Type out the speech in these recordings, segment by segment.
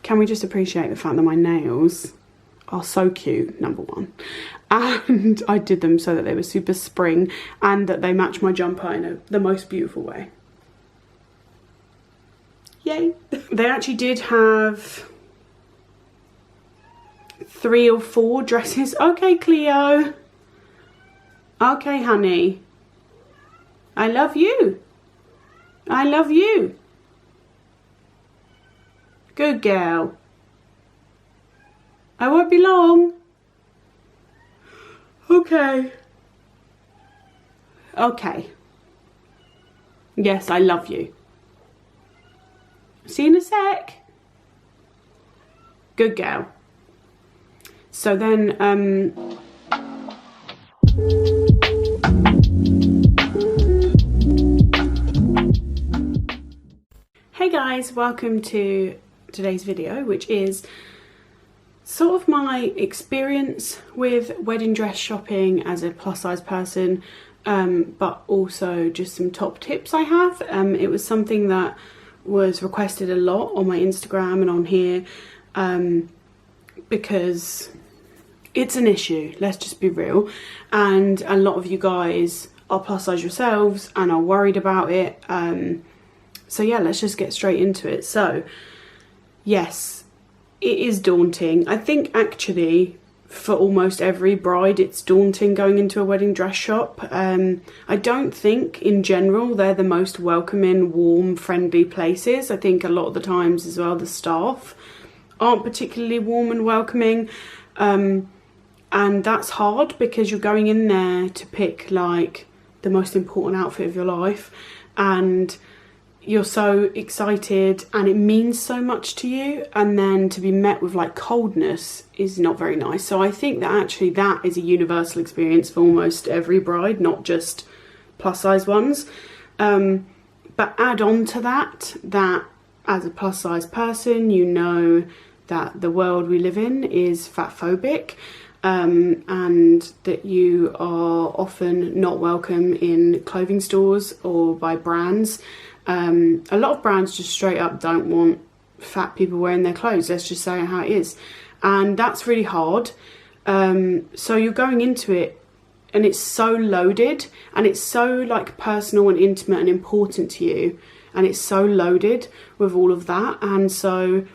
can we just appreciate the fact that my nails are so cute, number one, and I did them so that they were super spring and that they match my jumper in the most beautiful way. Yay. They actually did have 3 or 4 dresses. Okay, Cleo. Okay, honey. I love you. I love you. Good girl. I won't be long. Okay. Okay. Yes, I love you. See you in a sec. Good girl. So then, hey guys, welcome to today's video, which is sort of my experience with wedding dress shopping as a plus size person, but also just some top tips I have. It was something that was requested a lot on my Instagram and on here, because it's an issue, let's just be real, and a lot of you guys are plus size yourselves and are worried about it. So yeah, let's just get straight into it. So yes, it is daunting. I think actually for almost every bride it's daunting going into a wedding dress shop. I don't think in general they're the most welcoming, warm, friendly places. I think a lot of the times as well the staff aren't particularly warm and welcoming, and that's hard because you're going in there to pick like the most important outfit of your life, and you're so excited and it means so much to you, and then to be met with like coldness is not very nice. So I think that actually that is a universal experience for almost every bride, not just plus size ones. But add on to that as a plus size person, you know that the world we live in is fat phobic, and that you are often not welcome in clothing stores or by brands. A lot of brands just straight up don't want fat people wearing their clothes, let's just say how it is, and that's really hard. So you're going into it and it's so loaded and it's so like personal and intimate and important to you, and it's so loaded with all of that, and so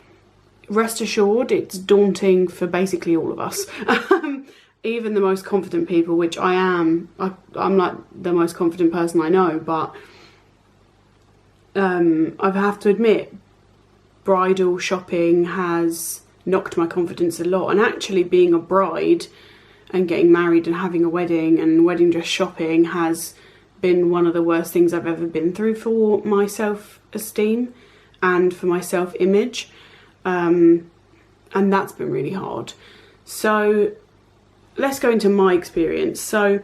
rest assured it's daunting for basically all of us. Even the most confident people, which I am. I'm like the most confident person I know, but I have to admit bridal shopping has knocked my confidence a lot, and actually being a bride and getting married and having a wedding and wedding dress shopping has been one of the worst things I've ever been through for my self-esteem and for my self-image, and that's been really hard. So let's go into my experience. So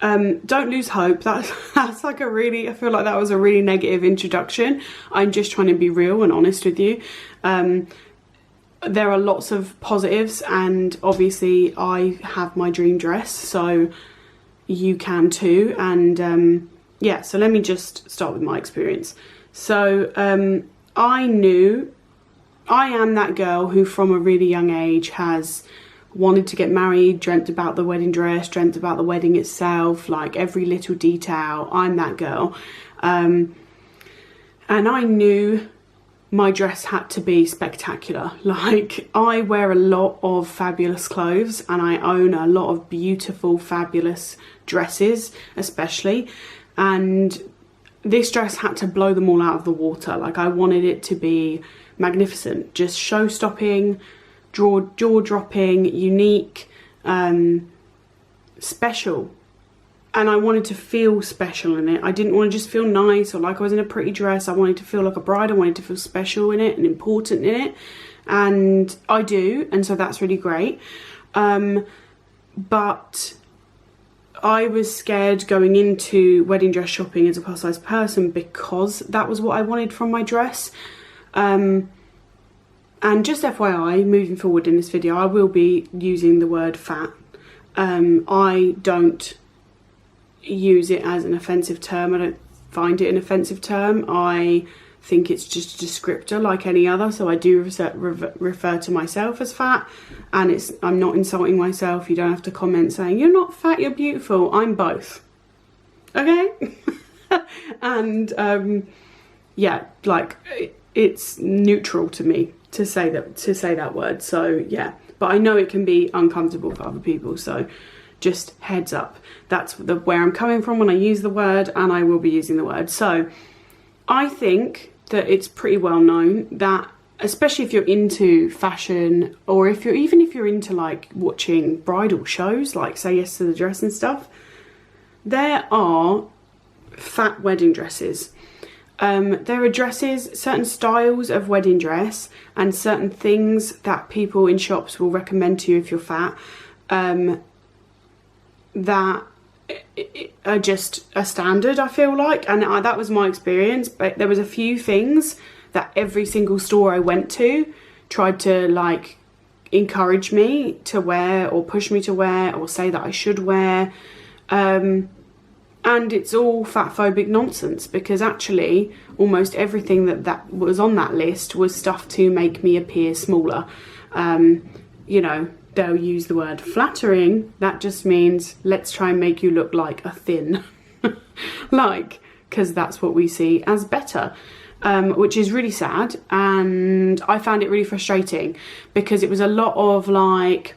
don't lose hope. That's like a really, I feel like that was a really negative introduction. I'm just trying to be real and honest with you. There are lots of positives, and obviously I have my dream dress, so you can too. And yeah, so let me just start with my experience. So I knew I am that girl who from a really young age has wanted to get married, dreamt about the wedding dress, dreamt about the wedding itself, like every little detail. I'm that girl. And I knew my dress had to be spectacular. Like, I wear a lot of fabulous clothes and I own a lot of beautiful, fabulous dresses, especially. And this dress had to blow them all out of the water. Like, I wanted it to be magnificent, just show-stopping, jaw-dropping, unique, special. And I wanted to feel special in it. I didn't want to just feel nice or like I was in a pretty dress. I wanted to feel like a bride. I wanted to feel special in it and important in it. And I do, and so that's really great. But I was scared going into wedding dress shopping as a plus size person because that was what I wanted from my dress. And just FYI, moving forward in this video, I will be using the word fat. I don't use it as an offensive term. I don't find it an offensive term. I think it's just a descriptor like any other. So I do refer to myself as fat, and I'm not insulting myself. You don't have to comment saying you're not fat, you're beautiful. I'm both. Okay. And yeah, like it's neutral to me to say that word. So yeah, but I know it can be uncomfortable for other people. So just heads up, that's where I'm coming from when I use the word, and I will be using the word. So I think that it's pretty well known that, especially if you're into fashion, or if you're into like watching bridal shows, like Say Yes to the Dress and stuff, there are fat wedding dresses. There are dresses, certain styles of wedding dress, and certain things that people in shops will recommend to you if you're fat, that are just a standard, I feel like. And that was my experience. But there was a few things that every single store I went to tried to like encourage me to wear, or push me to wear, or say that I should wear. And it's all fat phobic nonsense, because actually almost everything that was on that list was stuff to make me appear smaller. You know, they'll use the word flattering. That just means let's try and make you look like a thin, like, because that's what we see as better, which is really sad. And I found it really frustrating, because it was a lot of like,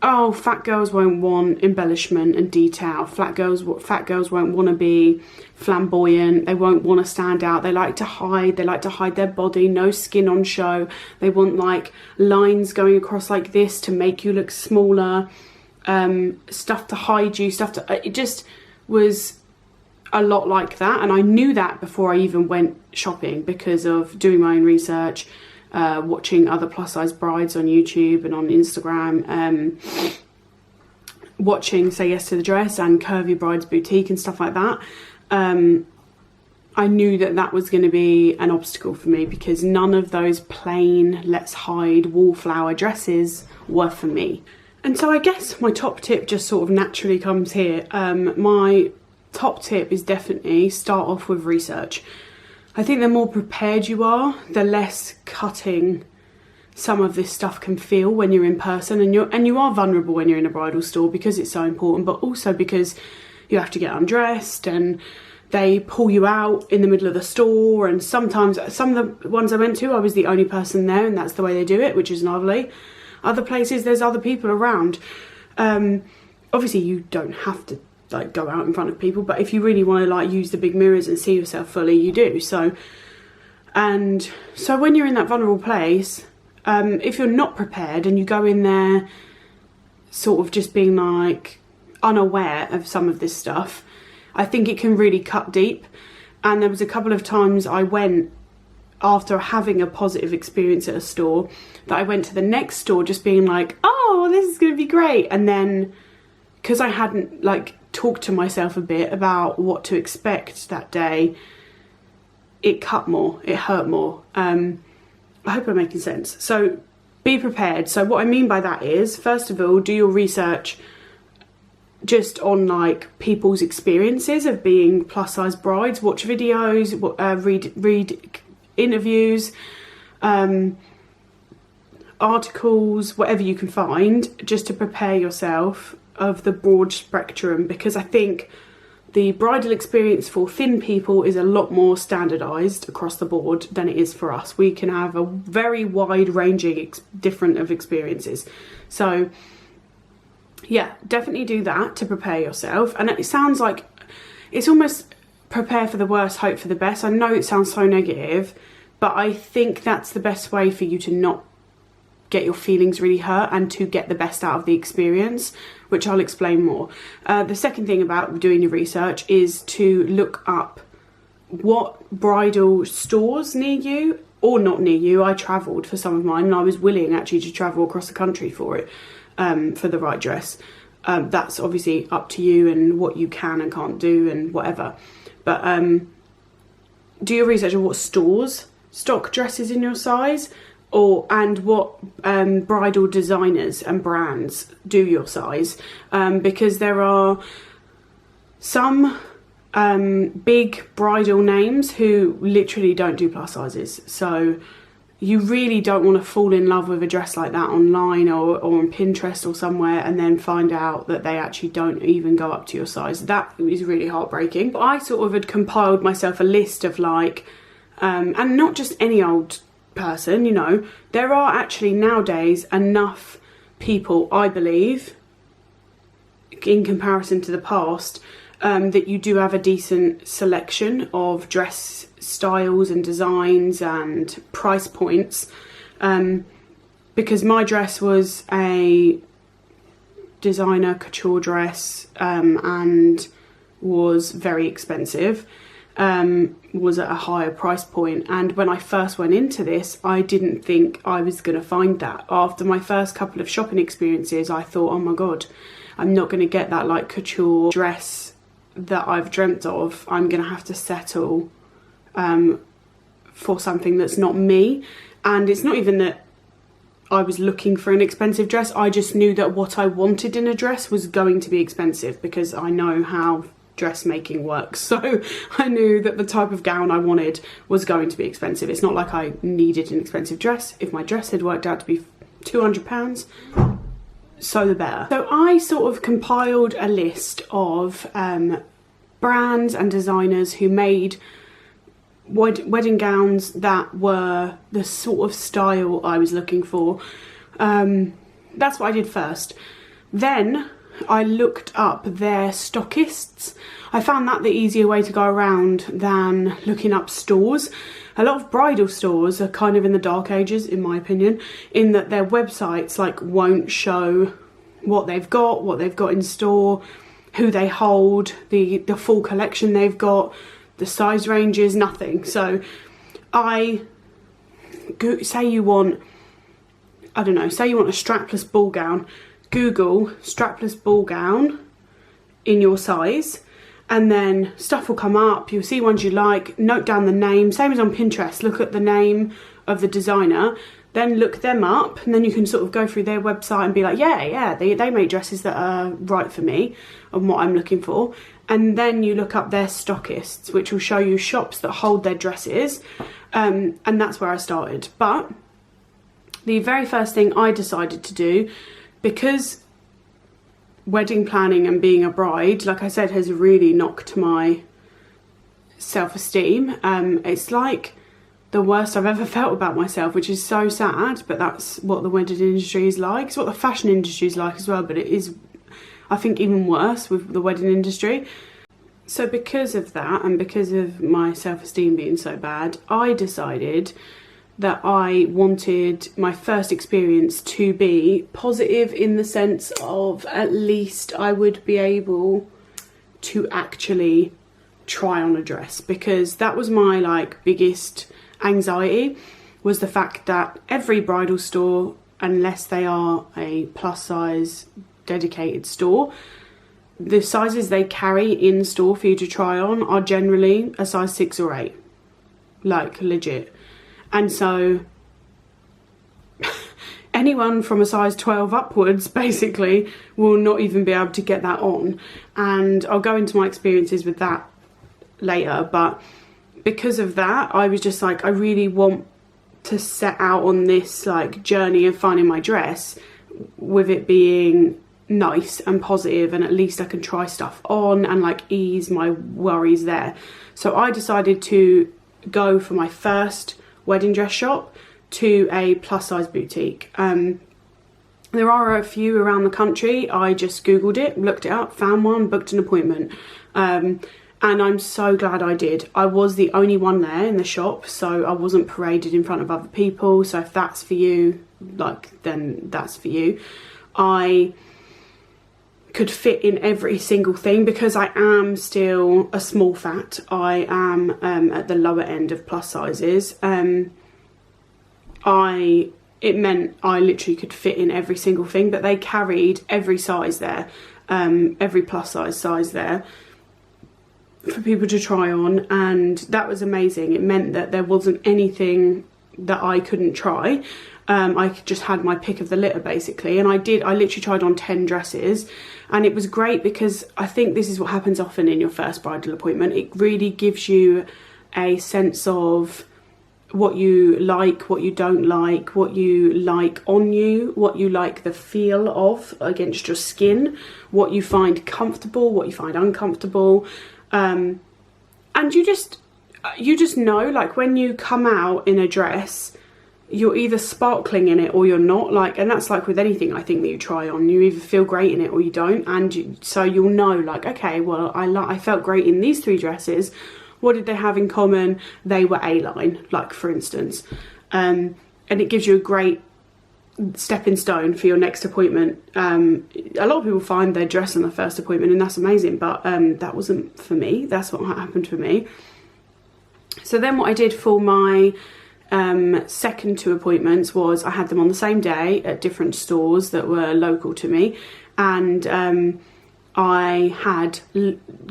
oh, fat girls won't want embellishment and detail. Fat girls won't want to be flamboyant. They won't want to stand out. They like to hide their body, no skin on show. They want like lines going across like this to make you look smaller, stuff to hide you, it just was a lot like that. And I knew that before I even went shopping, because of doing my own research, watching other plus size brides on YouTube and on Instagram, watching Say Yes to the Dress and Curvy Brides Boutique and stuff like that. I knew that was going to be an obstacle for me, because none of those plain let's hide wallflower dresses were for me. And so I guess my top tip just sort of naturally comes here. My top tip is definitely start off with research. I think the more prepared you are, the less cutting some of this stuff can feel when you're in person, and you are vulnerable when you're in a bridal store, because it's so important, but also because you have to get undressed and they pull you out in the middle of the store. And sometimes, some of the ones I went to, I was the only person there, and that's the way they do it, which is lovely. Other places, there's other people around. Obviously you don't have to like go out in front of people, but if you really want to like use the big mirrors and see yourself fully, you do. So when you're in that vulnerable place, if you're not prepared and you go in there sort of just being like unaware of some of this stuff, I think it can really cut deep. And there was a couple of times I went, after having a positive experience at a store, that I went to the next store just being like, oh, this is going to be great. And then, because I hadn't like talked to myself a bit about what to expect that day, it cut more, it hurt more. I hope I'm making sense. So be prepared. So what I mean by that is, first of all, do your research just on like people's experiences of being plus size brides. Watch videos, read interviews, articles, whatever you can find, just to prepare yourself of the broad spectrum, because I think the bridal experience for thin people is a lot more standardized across the board than it is for us. We can have a very wide ranging different of experiences. So yeah, definitely do that to prepare yourself. And it sounds like it's almost prepare for the worst, hope for the best. I know it sounds so negative, but I think that's the best way for you to not get your feelings really hurt and to get the best out of the experience, which I'll explain more. The second thing about doing your research is to look up what bridal stores near you, or not near you. I travelled for some of mine, and I was willing actually to travel across the country for it, for the right dress. That's obviously up to you and what you can and can't do and whatever. But do your research on what stores stock dresses in your size, and what bridal designers and brands do your size, because there are some big bridal names who literally don't do plus sizes. So you really don't want to fall in love with a dress like that online or on Pinterest or somewhere and then find out that they actually don't even go up to your size. That is really heartbreaking. I sort of had compiled myself a list of like, and not just any old person, you know, there are actually nowadays enough people, I believe, in comparison to the past, that you do have a decent selection of dress styles and designs and price points, because my dress was a designer couture dress, and was very expensive, was at a higher price point. And when I first went into this, I didn't think I was going to find that. After my first couple of shopping experiences, I thought, oh my god, I'm not going to get that like couture dress that I've dreamt of. I'm going to have to settle for something that's not me. And it's not even that I was looking for an expensive dress, I just knew that what I wanted in a dress was going to be expensive, because I know how dressmaking works. So I knew that the type of gown I wanted was going to be expensive. It's not like I needed an expensive dress. If my dress had worked out to be £200, so the better. So I sort of compiled a list of brands and designers who made wedding gowns that were the sort of style I was looking for. That's what I did first. Then I looked up their stockists. I found that the easier way to go around than looking up stores. A lot of bridal stores are kind of in the dark ages, in my opinion, in that their websites like won't show what they've got in store, who they hold, the full collection they've got, the size ranges, nothing. So say you want a strapless ball gown, Google strapless ball gown in your size, and then stuff will come up. You'll see ones you like, note down the name, same as on Pinterest, look at the name of the designer, then look them up, and then you can sort of go through their website and be like, yeah, they make dresses that are right for me and what I'm looking for. And then you look up their stockists, which will show you shops that hold their dresses, and that's where I started. But the very first thing I decided to do, because wedding planning and being a bride, like I said, has really knocked my self-esteem. It's like the worst I've ever felt about myself, which is so sad, but that's what the wedding industry is like. It's what the fashion industry is like as well, but it is, I think, even worse with the wedding industry. So because of that, and because of my self-esteem being so bad, I decided that I wanted my first experience to be positive, in the sense of at least I would be able to actually try on a dress, because that was my like biggest anxiety, was the fact that every bridal store, unless they are a plus size dedicated store, the sizes they carry in store for you to try on are generally a size 6 or 8, like legit. And so anyone from a size 12 upwards basically will not even be able to get that on. And I'll go into my experiences with that later, but because of that, I was just like, I really want to set out on this like journey of finding my dress with it being nice and positive, and at least I can try stuff on and like ease my worries there. So I decided to go for my first wedding dress shop to a plus size boutique. There are a few around the country. I just googled it, looked it up, found one, booked an appointment, and I'm so glad I did. I was the only one there in the shop, so I wasn't paraded in front of other people. So if that's for you, like, then that's for you. I could fit in every single thing, because I am still a small fat. I am at the lower end of plus sizes. It meant I literally could fit in every single thing, but they carried every size there, every plus size there for people to try on, and that was amazing. It meant that there wasn't anything that I couldn't try. I just had my pick of the litter basically, and I literally tried on 10 dresses, and it was great because I think this is what happens often in your first bridal appointment. It really gives you a sense of what you like, what you don't like, what you like on you, what you like the feel of against your skin, what you find comfortable, what you find uncomfortable, and you just know, like, when you come out in a dress, you're either sparkling in it or you're not, like, and that's like with anything I think that you try on, you either feel great in it or you don't, and so you'll know, like, okay, well, I felt great in these 3 dresses. What did they have in common? They were A-line, like, for instance, and it gives you a great stepping stone for your next appointment. A lot of people find their dress on the first appointment, and that's amazing, but that wasn't for me. That's what happened for me. So then what I did for my second 2 appointments was I had them on the same day at different stores that were local to me, and I had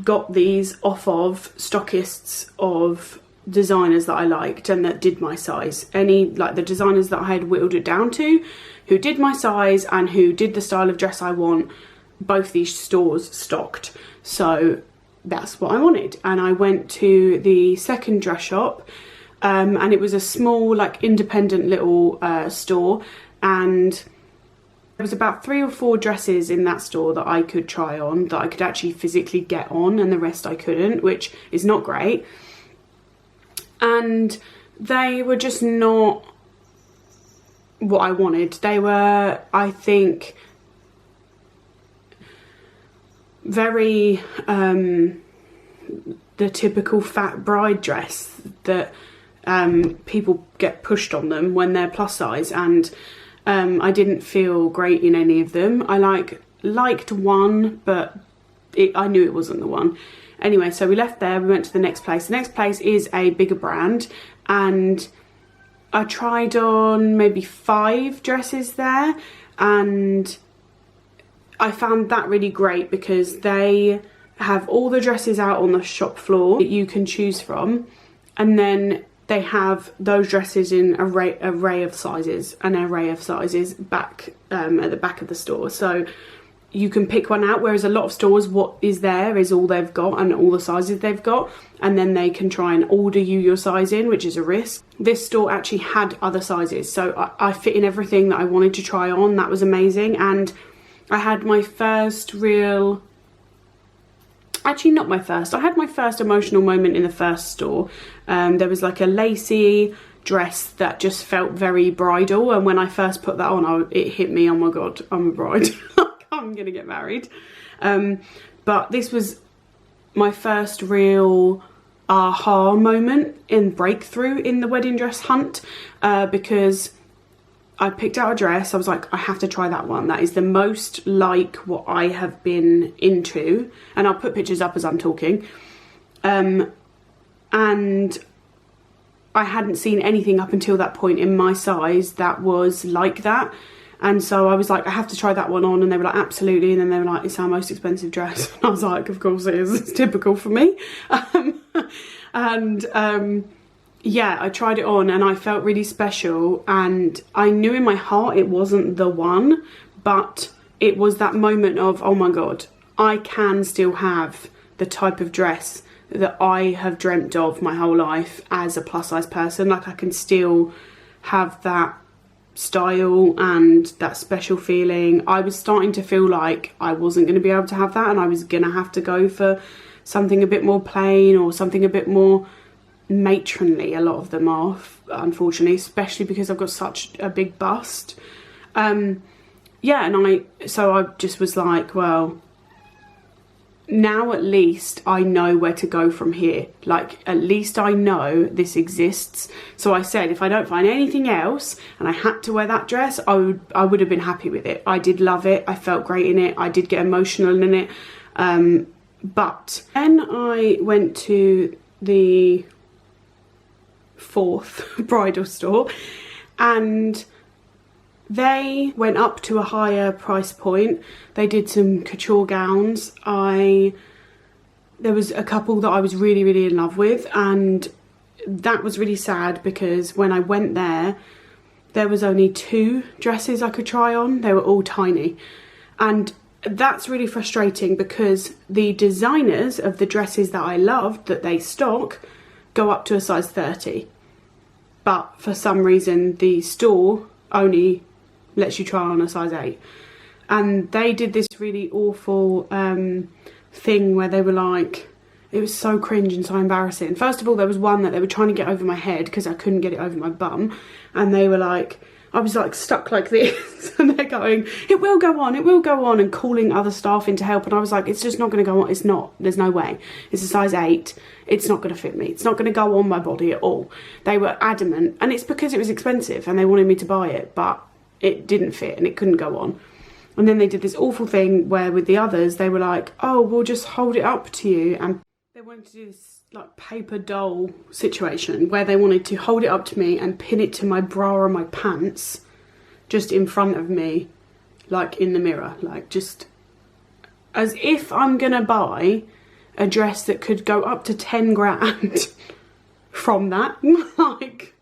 got these off of stockists of designers that I liked and that did my size. Like the designers that I had whittled it down to, who did my size and who did the style of dress I want, both these stores stocked. So that's what I wanted, and I went to the second dress shop, and it was a small, like, independent little store, and there was about 3 or 4 dresses in that store that I could try on, that I could actually physically get on, and the rest I couldn't, which is not great. And they were just not what I wanted. They were, I think, very the typical fat bride dress that people get pushed on them when they're plus size, and I didn't feel great in any of them. I liked one, but I knew it wasn't the one. Anyway, so we left there, we went to the next place. The next place is a bigger brand, and I tried on maybe 5 dresses there, and I found that really great because they have all the dresses out on the shop floor that you can choose from, and then they have those dresses in an array of sizes back at the back of the store, so you can pick one out, whereas a lot of stores, what is there is all they've got and all the sizes they've got, and then they can try and order you your size in, which is a risk. This store actually had other sizes, so I fit in everything that I wanted to try on. That was amazing. And I had my first real, actually not my first, I had my first emotional moment in the first store. There was like a lacy dress that just felt very bridal, and when I first put that on, it hit me, oh my god, I'm a bride. I'm gonna get married. But this was my first real aha moment in breakthrough in the wedding dress hunt, because I picked out a dress. I was like, I have to try that one. That is the most like what I have been into, and I'll put pictures up as I'm talking. And I hadn't seen anything up until that point in my size that was like that. And so I was like, I have to try that one on. And they were like, absolutely. And then they were like, it's our most expensive dress. And I was like, of course it is. It's typical for me. Yeah, I tried it on and I felt really special. And I knew in my heart it wasn't the one. But it was that moment of, oh my God, I can still have the type of dress that I have dreamt of my whole life as a plus size person. Like, I can still have that style and that special feeling. I was starting to feel like I wasn't going to be able to have that, and I was going to have to go for something a bit more plain or something a bit more matronly. A lot of them are, unfortunately, especially because I've got such a big bust. Yeah, and so I just was like, well, now at least I know where to go from here. Like, at least I know this exists. So I said, if I don't find anything else and I had to wear that dress, I would have been happy with it. I did love it. I felt great in it. I did get emotional in it. But then I went to the 4th bridal store, and they went up to a higher price point. They did some couture gowns. There was a couple that I was really, really in love with, and that was really sad because when I went there, there was only 2 dresses I could try on. They were all tiny. And that's really frustrating because the designers of the dresses that I loved that they stock go up to a size 30. But for some reason the store only lets you try on a size 8. And they did this really awful thing where they were like, it was so cringe and so embarrassing. First of all, there was one that they were trying to get over my head because I couldn't get it over my bum. And they were like, I was like stuck like this. And they're going, it will go on, it will go on. And calling other staff in to help. And I was like, it's just not going to go on. It's not. There's no way. It's a size 8. It's not going to fit me. It's not going to go on my body at all. They were adamant. And it's because it was expensive and they wanted me to buy it. But it didn't fit and it couldn't go on. And then they did this awful thing where with the others, they were like, oh, we'll just hold it up to you. And they wanted to do this like paper doll situation where they wanted to hold it up to me and pin it to my bra or my pants just in front of me, like in the mirror, like just as if I'm gonna buy a dress that could go up to 10 grand from that. Like,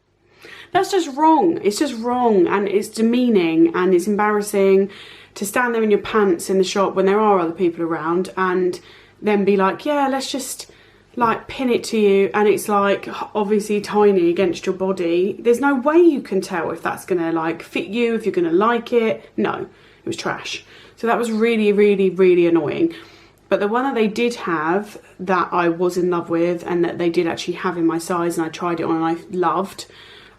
that's just wrong. It's just wrong, and it's demeaning and it's embarrassing to stand there in your pants in the shop when there are other people around and then be like, yeah, let's just like pin it to you, and it's like obviously tiny against your body. There's no way you can tell if that's gonna like fit you, if you're gonna like it. No, it was trash. So that was really, really, really annoying. But the one that they did have that I was in love with and that they did actually have in my size and I tried it on and I loved,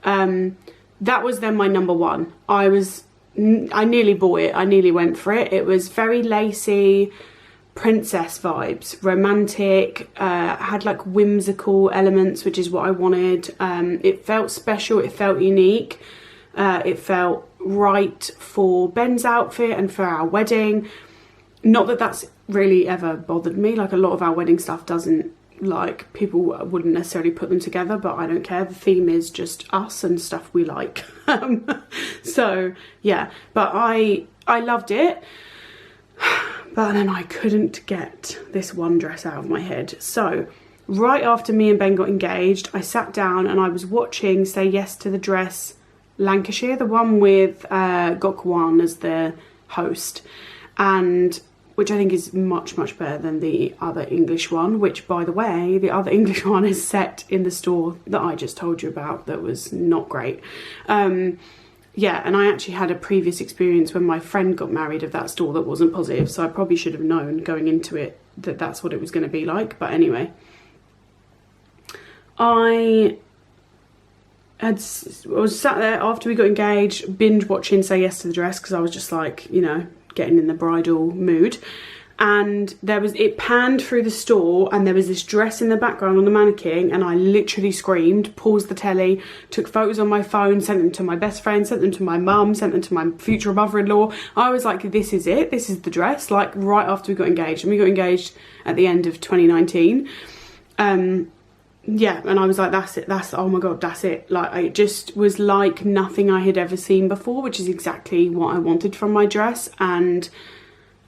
that was then my number one. I nearly bought it. I nearly went for it. It was very lacy, princess vibes, romantic, had like whimsical elements, which is what I wanted. It felt special, it felt unique, it felt right for Ben's outfit and for our wedding. Not that that's really ever bothered me, like a lot of our wedding stuff doesn't, like people wouldn't necessarily put them together, but I don't care. The theme is just us and stuff we like. So yeah, but I loved it. But then I couldn't get this one dress out of my head. So right after me and Ben got engaged, I sat down and I was watching Say Yes to the Dress Lancashire, the one with Gokwan as the host, and which I think is much, much better than the other English one, which, by the way, the other English one is set in the store that I just told you about that was not great. Yeah, and I actually had a previous experience when my friend got married of that store that wasn't positive, so I probably should have known going into it that that's what it was going to be like. But anyway, I was sat there after we got engaged, binge watching Say Yes to the Dress, because I was just like, you know, getting in the bridal mood. And it panned through the store and there was this dress in the background on the mannequin, and I literally screamed, paused the telly, took photos on my phone, sent them to my best friend, sent them to my mum, sent them to my future mother-in-law. I was like, this is it, this is the dress, like right after we got engaged. And we got engaged at the end of 2019. Yeah, and I was like, that's it, oh my god, that's it. Like, it just was like nothing I had ever seen before, which is exactly what I wanted from my dress. And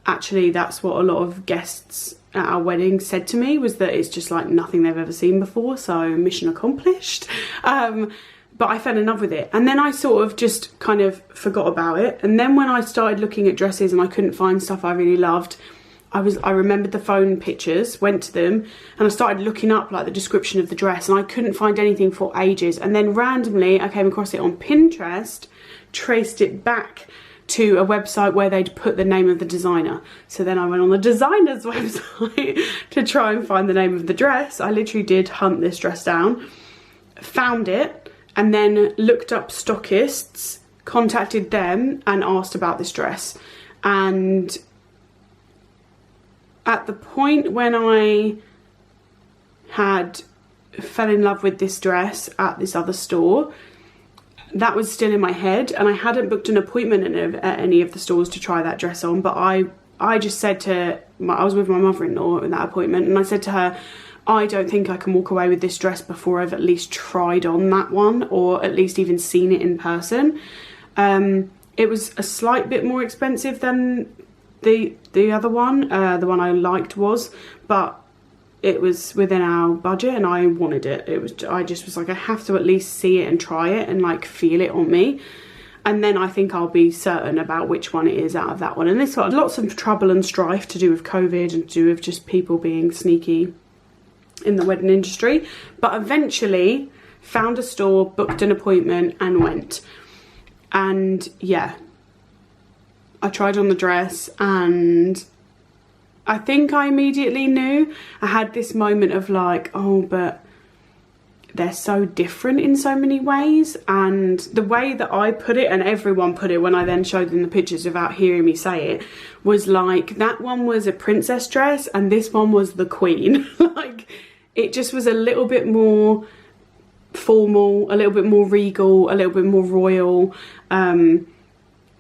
actually that's what a lot of guests at our wedding said to me, was that it's just like nothing they've ever seen before. So mission accomplished. But I fell in love with it, and then I sort of just kind of forgot about it. And then when I started looking at dresses and I couldn't find stuff I really loved, I remembered the phone pictures, went to them, and I started looking up like the description of the dress, and I couldn't find anything for ages. And then randomly I came across it on Pinterest, traced it back to a website where they'd put the name of the designer. So then I went on the designer's website to try and find the name of the dress. I literally did hunt this dress down, found it, and then looked up stockists, contacted them and asked about this dress. And at the point when I fell in love with this dress at this other store, that was still in my head, and I hadn't booked an appointment at any of the stores to try that dress on. But I just said to I was with my mother-in-law in that appointment, and I said to her, I don't think I can walk away with this dress before I've at least tried on that one, or at least even seen it in person. It was a slight bit more expensive than the other one, the one I liked was, but it was within our budget and I wanted it. I just was like, I have to at least see it and try it and like feel it on me. and then I think I'll be certain about which one it is out of that one. And this got lots of trouble and strife to do with COVID and to do with just people being sneaky in the wedding industry, but eventually found a store, booked an appointment and went. And yeah, I tried on the dress and I think I immediately knew. I had this moment of like, oh, but they're so different in so many ways. And the way that I put it, and everyone put it when I then showed them the pictures without hearing me say it, was like, that one was a princess dress and this one was the queen. Like, it just was a little bit more formal, a little bit more regal, a little bit more royal, and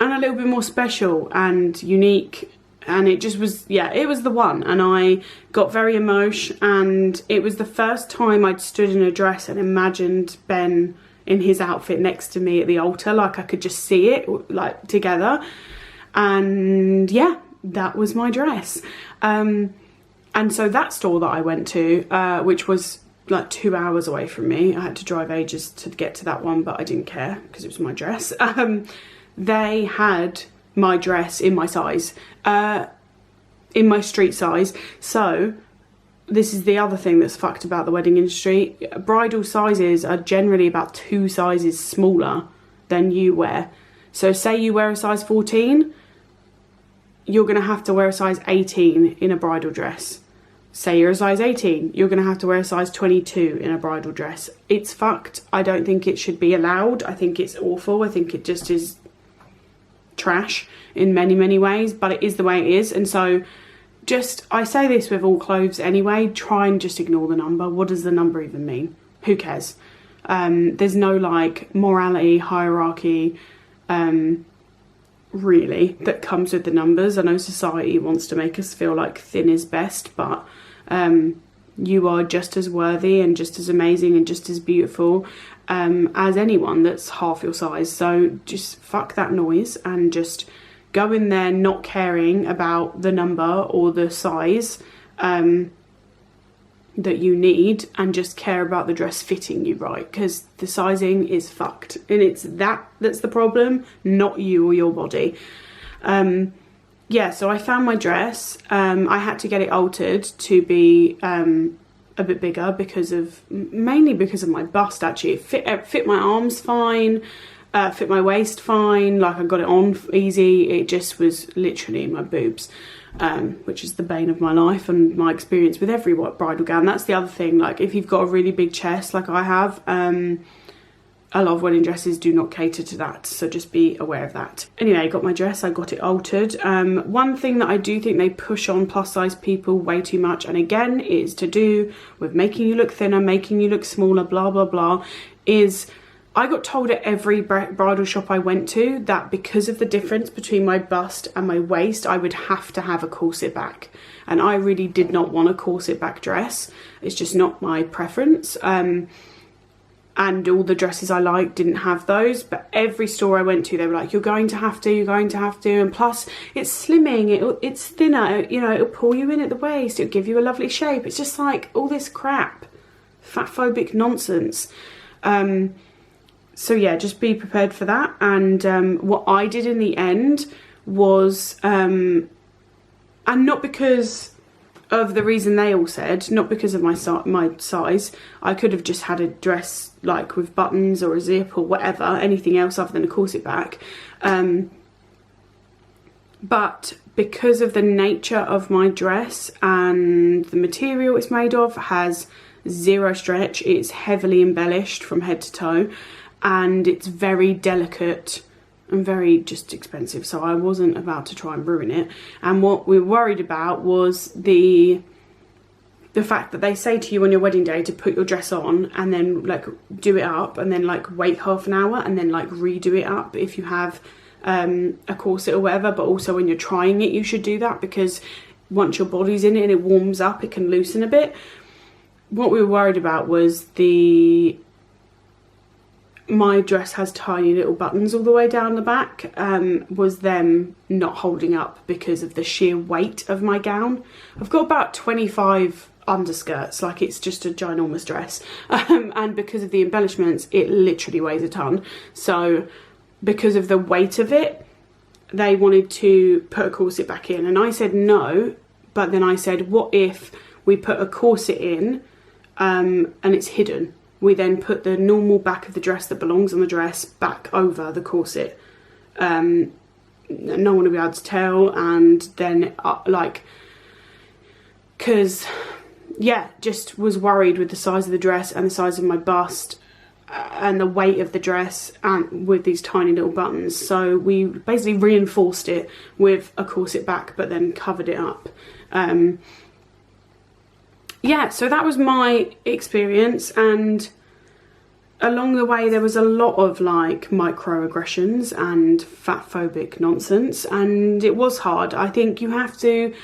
a little bit more special and unique. And it just was, yeah, it was the one. And I got very emotional, and it was the first time I'd stood in a dress and imagined Ben in his outfit next to me at the altar. Like, I could just see it, like, together. And yeah, that was my dress. And so that store that I went to, which was like 2 hours away from me, I had to drive ages to get to that one, but I didn't care because it was my dress. They had my dress in my size, in my street size. So this is the other thing that's fucked about the wedding industry. Bridal sizes are generally about 2 sizes smaller than you wear. So say you wear a size 14, you're going to have to wear a size 18 in a bridal dress. Say you're a size 18, you're going to have to wear a size 22 in a bridal dress. It's fucked. I don't think it should be allowed. I think it's awful. I think it just is trash in many, many ways, but it is the way it is. And so just, I say this with all clothes anyway, try and just ignore the number. What does the number even mean? Who cares? There's no like morality, hierarchy, really, that comes with the numbers. I know society wants to make us feel like thin is best, but you are just as worthy and just as amazing and just as beautiful as anyone that's half your size. So just fuck that noise and just go in there not caring about the number or the size that you need, and just care about the dress fitting you right, because the sizing is fucked, and it's that's the problem, not you or your body. Yeah, so I found my dress. I had to get it altered to be a bit bigger mainly because of my bust. Actually, it fit my arms fine, fit my waist fine, like I got it on easy. It just was literally my boobs, which is the bane of my life and my experience with every bridal gown. That's the other thing, like if you've got a really big chest like I have, a lot of wedding dresses do not cater to that, so just be aware of that. Anyway, I got my dress, I got it altered. One thing that I do think they push on plus size people way too much, and again it is to do with making you look thinner, making you look smaller, blah blah blah, is I got told at every bridal shop I went to that because of the difference between my bust and my waist, I would have to have a corset back. And I really did not want a corset back dress. It's just not my preference. And all the dresses I liked didn't have those. But every store I went to, they were like, you're going to have to. And plus, it's slimming, it's thinner, you know, it'll pull you in at the waist, it'll give you a lovely shape. It's just like all this crap. Fat-phobic nonsense. So yeah, just be prepared for that. And what I did in the end was, and not because of the reason they all said, not because of my size, I could have just had a dress like with buttons or a zip or whatever, anything else other than a corset back. But because of the nature of my dress and the material it's made of has zero stretch, it's heavily embellished from head to toe, and it's very delicate and very just expensive, so I wasn't about to try and ruin it. And what we were worried about was the fact that they say to you on your wedding day to put your dress on and then like do it up and then like wait half an hour and then like redo it up if you have a corset or whatever. But also when you're trying it, you should do that, because once your body's in it and it warms up, it can loosen a bit. What we were worried about was my dress has tiny little buttons all the way down the back, was them not holding up because of the sheer weight of my gown. I've got about 25 underskirts, like it's just a ginormous dress, and because of the embellishments it literally weighs a ton. So because of the weight of it, they wanted to put a corset back in, and I said no. But then I said, what if we put a corset in and it's hidden? We then put the normal back of the dress that belongs on the dress back over the corset. No one will be able to tell. And then because yeah, just was worried with the size of the dress and the size of my bust and the weight of the dress, and with these tiny little buttons. So we basically reinforced it with a corset back, but then covered it up. Yeah, so that was my experience, and along the way there was a lot of like microaggressions and fat phobic nonsense, and it was hard. I think you have to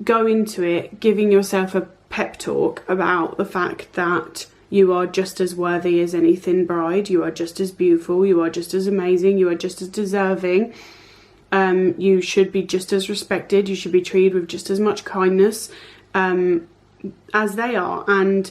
go into it giving yourself a pep talk about the fact that you are just as worthy as any thin bride, you are just as beautiful, you are just as amazing, you are just as deserving. You should be just as respected, you should be treated with just as much kindness as they are, and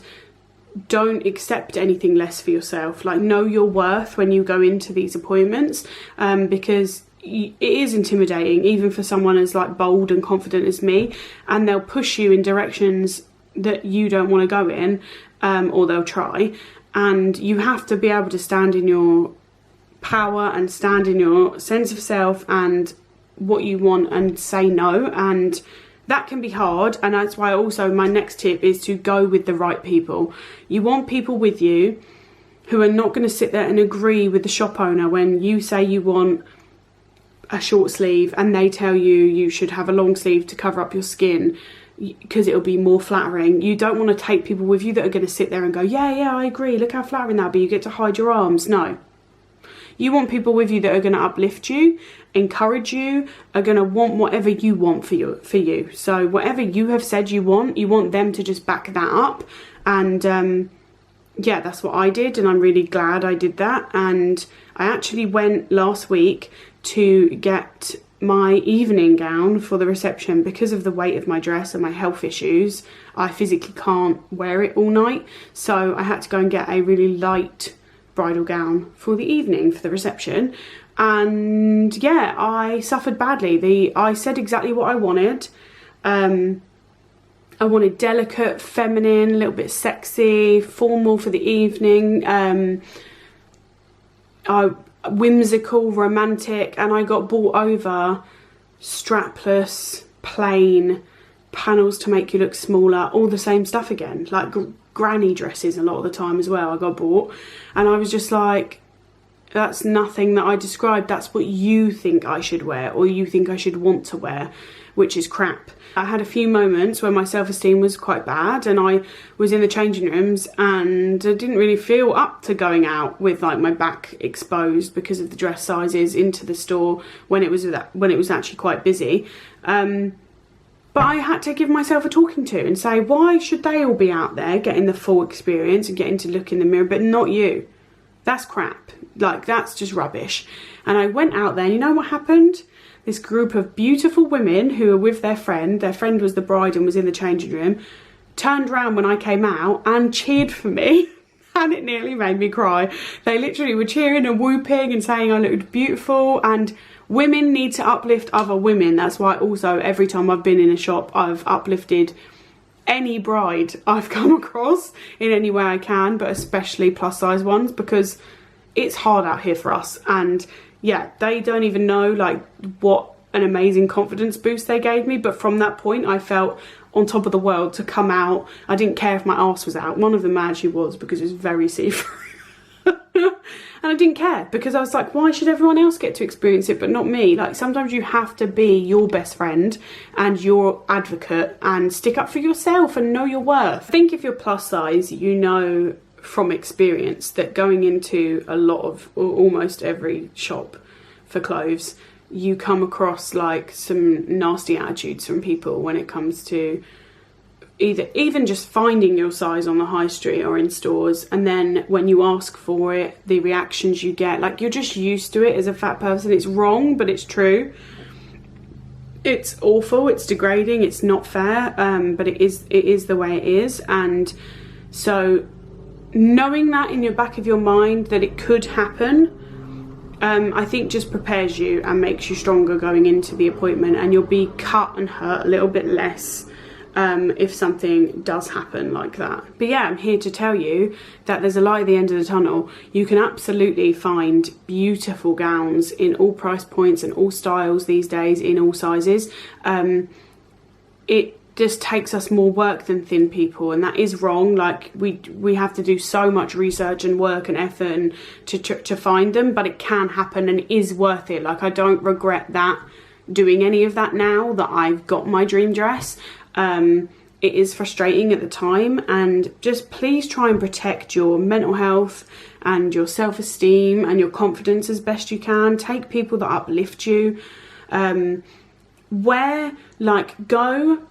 don't accept anything less for yourself. Like, know your worth when you go into these appointments, because it is intimidating, even for someone as like bold and confident as me, and they'll push you in directions that you don't want to go in, or they'll try, and you have to be able to stand in your power and stand in your sense of self and what you want and say no. And that can be hard, and that's why also my next tip is to go with the right people. You want people with you who are not going to sit there and agree with the shop owner when you say you want a short sleeve and they tell you you should have a long sleeve to cover up your skin because it'll be more flattering. You don't want to take people with you that are going to sit there and go, yeah, I agree, look how flattering that'll be, you get to hide your arms. No. You want people with you that are going to uplift you, encourage you, are going to want whatever you want for you. So whatever you have said you want them to just back that up. And yeah, that's what I did, and I'm really glad I did that. And I actually went last week to get my evening gown for the reception. Because of the weight of my dress and my health issues, I physically can't wear it all night, so I had to go and get a really light bridal gown for the evening for the reception. And yeah, I suffered badly. I said exactly what I wanted. I wanted delicate, feminine, a little bit sexy, formal for the evening, whimsical, romantic, and I got bought over strapless, plain, panels to make you look smaller, all the same stuff again, like granny dresses a lot of the time as well I got bought. And I was just like, that's nothing that I described, that's what you think I should wear, or you think I should want to wear, which is crap. I had a few moments where my self-esteem was quite bad, and I was in the changing rooms and I didn't really feel up to going out with like my back exposed because of the dress sizes into the store when it was actually quite busy. But I had to give myself a talking to and say, why should they all be out there getting the full experience and getting to look in the mirror, but not you? That's crap. Like, that's just rubbish. And I went out there, and you know what happened? This group of beautiful women who were with their friend was the bride and was in the changing room, turned around when I came out and cheered for me. And it nearly made me cry. They literally were cheering and whooping and saying I looked beautiful. And women need to uplift other women. That's why also every time I've been in a shop, I've uplifted any bride I've come across in any way I can, but especially plus size ones, because it's hard out here for us. And yeah, they don't even know like what an amazing confidence boost they gave me. But from that point, I felt on top of the world to come out. I didn't care if my arse was out. One of them actually was, because it was very see-through. And I didn't care, because I was like, why should everyone else get to experience it but not me? Like, sometimes you have to be your best friend and your advocate and stick up for yourself and know your worth. I think if you're plus size, you know from experience that going into a lot of, or almost every shop for clothes, you come across like some nasty attitudes from people when it comes to even just finding your size on the high street or in stores, and then when you ask for it, the reactions you get, like, you're just used to it as a fat person. It's wrong, but it's true. It's awful, it's degrading, it's not fair, but it is the way it is. And so knowing that in your back of your mind, that it could happen, I think just prepares you and makes you stronger going into the appointment, and you'll be cut and hurt a little bit less if something does happen like that. But yeah, I'm here to tell you that there's a light at the end of the tunnel. You can absolutely find beautiful gowns in all price points and all styles these days, in all sizes. It just takes us more work than thin people, and that is wrong. Like we have to do so much research and work and effort and to find them, but it can happen and it is worth it. Like, I don't regret that, doing any of that now that I've got my dream dress. It is frustrating at the time, and just please try and protect your mental health and your self-esteem and your confidence as best you can. Take people that uplift you. Go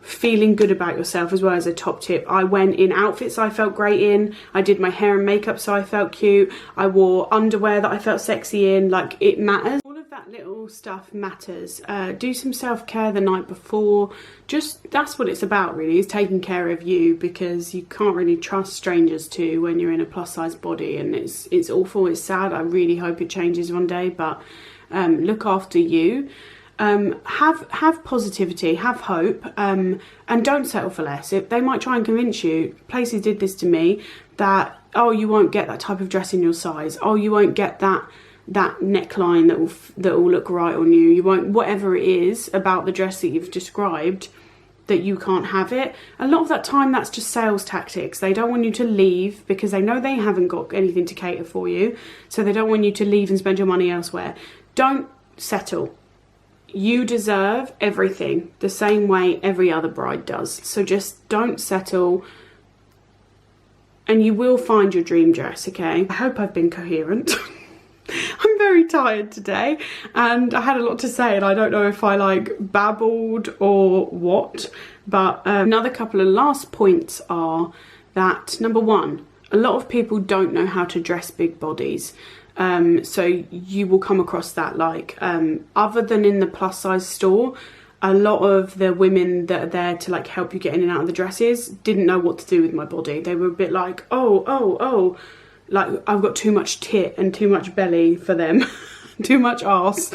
feeling good about yourself as well as a top tip. I went in outfits I felt great in. I did my hair and makeup so I felt cute. I wore underwear that I felt sexy in. Like, it matters. All of that little stuff matters. Do some self-care the night before. Just, that's what it's about really, is taking care of you, because you can't really trust strangers too when you're in a plus size body, and it's awful, it's sad. I really hope it changes one day, but look after you. Have positivity, have hope, and don't settle for less. They might try and convince you. Places did this to me, that, oh, you won't get that type of dress in your size. Oh, you won't get that neckline that will look right on you. You won't, whatever it is about the dress that you've described, that you can't have it. A lot of that time, that's just sales tactics. They don't want you to leave because they know they haven't got anything to cater for you. So they don't want you to leave and spend your money elsewhere. Don't settle. You deserve everything the same way every other bride does. So just don't settle, and you will find your dream dress, okay? I hope I've been coherent. I'm very tired today and I had a lot to say, and I don't know if I like babbled or what, but another couple of last points are that, number one, a lot of people don't know how to dress big bodies. So you will come across that, like, other than in the plus size store, a lot of the women that are there to like help you get in and out of the dresses didn't know what to do with my body. They were a bit like, oh, like I've got too much tit and too much belly for them, too much arse.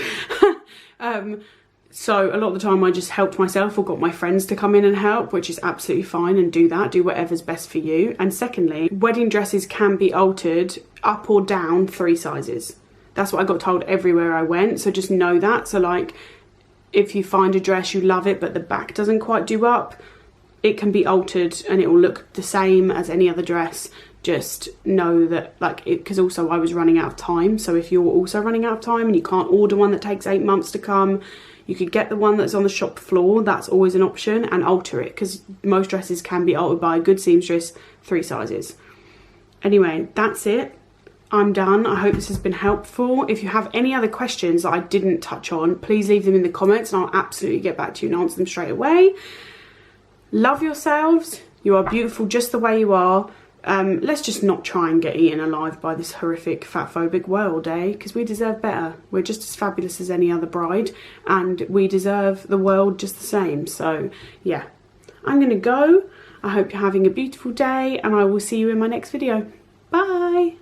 So a lot of the time I just helped myself or got my friends to come in and help, which is absolutely fine, and do that, do whatever's best for you. And secondly, wedding dresses can be altered up or down 3 sizes. That's what I got told everywhere I went, so just know that. So like, if you find a dress, you love it, but the back doesn't quite do up, it can be altered and it will look the same as any other dress. Just know that, like, because also I was running out of time. So if you're also running out of time and you can't order one that takes 8 months to come, you could get the one that's on the shop floor. That's always an option, and alter it, because most dresses can be altered by a good seamstress 3 sizes. Anyway, that's it. I'm done. I hope this has been helpful. If you have any other questions that I didn't touch on, please leave them in the comments and I'll absolutely get back to you and answer them straight away. Love yourselves. You are beautiful just the way you are. Let's just not try and get eaten alive by this horrific fatphobic world, eh? Because we deserve better. We're just as fabulous as any other bride, and we deserve the world just the same. So yeah, I'm gonna go. I hope you're having a beautiful day, and I will see you in my next video. Bye.